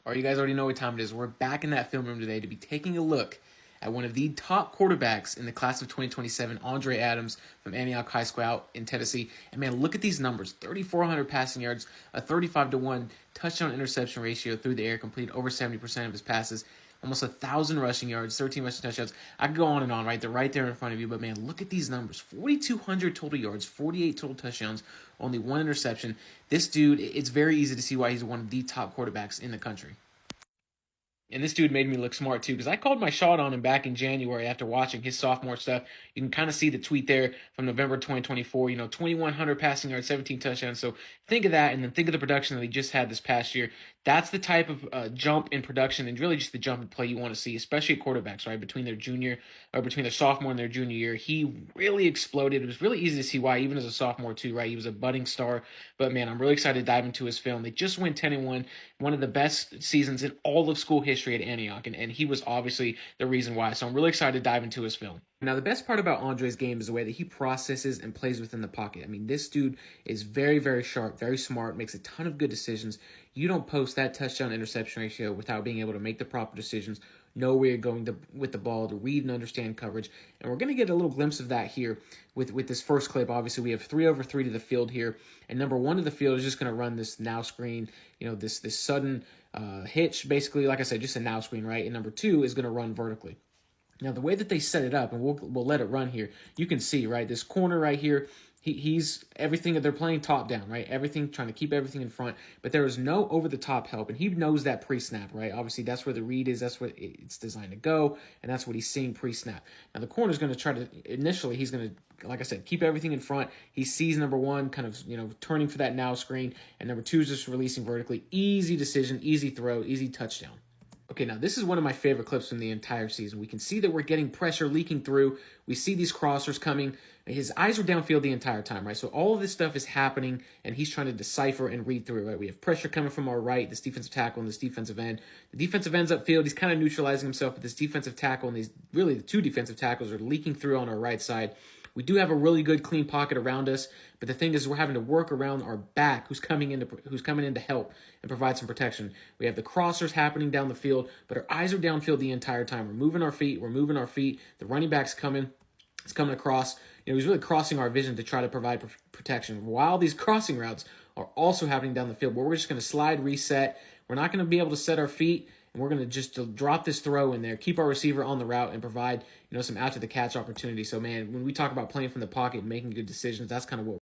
All right, you guys already know what time it is. We're back in that film room today to be taking a look at one of the top quarterbacks in the class of 2027, Andre Adams from Antioch High School out in Tennessee. And man, look at these numbers: 3,400 passing yards, a 35-1 touchdown interception ratio through the air, completed over 70% of his passes, almost 1,000 rushing yards, 13 rushing touchdowns. I could go on and on, right? They're right there in front of you. But man, look at these numbers: 4,200 total yards, 48 total touchdowns, only one interception. This dude, it's very easy to see why he's one of the top quarterbacks in the country. And this dude made me look smart too, because I called my shot on him back in January after watching his sophomore stuff. You can kind of see the tweet there from November 2024. 2,100 passing yards, 17 touchdowns. So think of that, and then think of the production that he just had this past year. That's the type of jump in production, and really just the jump in play you want to see, especially at quarterbacks, right? Between their sophomore and their junior year, he really exploded. It was really easy to see why, even as a sophomore too, right? He was a budding star. But man, I'm really excited to dive into his film. They just went 10-1, one of the best seasons in all of school history at Antioch, and he was obviously the reason why. So I'm really excited to dive into his film. Now, the best part about Andre's game is the way that he processes and plays within the pocket. I mean, this dude is very, very sharp, very smart, makes a ton of good decisions. You don't post that touchdown interception ratio without being able to make the proper decisions, know where you're going with the ball, to read and understand coverage. And we're going to get a little glimpse of that here with this first clip. Obviously, we have 3 over 3 to the field here. And number 1 of the field is just going to run this now screen, this sudden hitch, basically, like I said, just a now screen, right? And number 2 is going to run vertically. Now, the way that they set it up, and we'll let it run here, you can see, right, this corner right here, he's everything, they're playing top down, right? Everything, trying to keep everything in front, but there is no over-the-top help, and he knows that pre-snap, right? Obviously, that's where the read is, that's where it's designed to go, and that's what he's seeing pre-snap. Now, the corner's going to try to, initially, he's going to, like I said, keep everything in front. He sees number 1 kind of, turning for that now screen, and number 2 is just releasing vertically. Easy decision, easy throw, easy touchdown. Okay, now this is one of my favorite clips from the entire season. We can see that we're getting pressure leaking through. We see these crossers coming. His eyes are downfield the entire time, right? So all of this stuff is happening, and he's trying to decipher and read through it, right? We have pressure coming from our right, this defensive tackle and this defensive end. The defensive end's upfield. He's kind of neutralizing himself, but this defensive tackle and the 2 defensive tackles are leaking through on our right side. We do have a really good clean pocket around us, but the thing is we're having to work around our back who's coming in to help and provide some protection. We have the crossers happening down the field, but our eyes are downfield the entire time. We're moving our feet. The running back's coming. It's coming across. He's really crossing our vision to try to provide protection, while these crossing routes are also happening down the field, where we're just going to slide, reset. We're not going to be able to set our feet, and we're going to just drop this throw in there, keep our receiver on the route, and provide some after the catch opportunity. So man, when we talk about playing from the pocket and making good decisions, that's kind of what